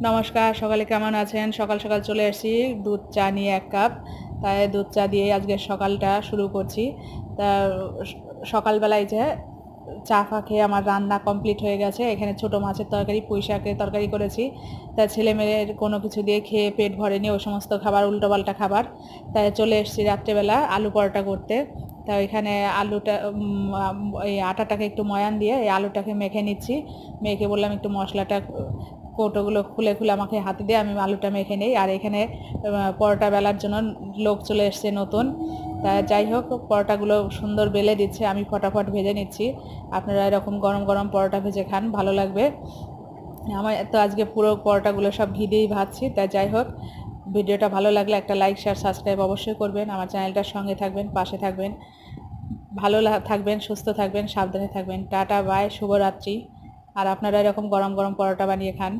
নমস্কার, সকালে কেমন আছেন? সকাল সকাল চলে এসেছি দুধ চা নিয়ে 1 কাপ। তাই দুধ চা দিয়েই আজকের সকালটা শুরু করছি। তা সকালবেলায় যে চা ফা খেয়ে আমার রান্না কমপ্লিট হয়ে গেছে। এখানে ছোট মাছের তরকারি, পুঁই শাকের তরকারি করেছি। তা ছেলেমেয়ের কোনো কিছু দিয়ে খেয়ে পেট ভরেনি, ওই সমস্ত খাবার উল্টোপাল্টা খাবার। তাই চলে এসেছি রাত্রেবেলা আলু পরোটা করতে। তা এখানে আলুটা এই আটাটাকে একটু ময়ান দিয়ে এই আলুটাকে মেখে নিচ্ছি। মেখে বললাম একটু মশলাটা কৌটোগুলো খুলে খুলে আমাকে হাতে দিয়ে আমি আলুটা মেখে নিই। আর এখানে পরোটা বেলার জন্য লোক চলে এসছে নতুন। তা যাই হোক, পরোটাগুলো সুন্দর বেলে দিচ্ছে, আমি ফটাফট ভেজে নিচ্ছি। আপনারা এরকম গরম গরম পরোটা ভেজে খান, ভালো লাগবে। আমার তো আজকে পুরো পরোটাগুলো সব ঘি দিয়েই ভাজছি। তা যাই হোক, ভিডিওটা ভালো লাগলে একটা লাইক শেয়ার সাবস্ক্রাইব অবশ্যই করবেন। আমার চ্যানেলটার সঙ্গে থাকবেন, পাশে থাকবেন। ভালো থাকবেন, সুস্থ থাকবেন, সাবধানে থাকবেন। টাটা, বাই, শুভরাত্রি। আর আপনারা এরকম গরম গরম পরোটা বানিয়ে খান।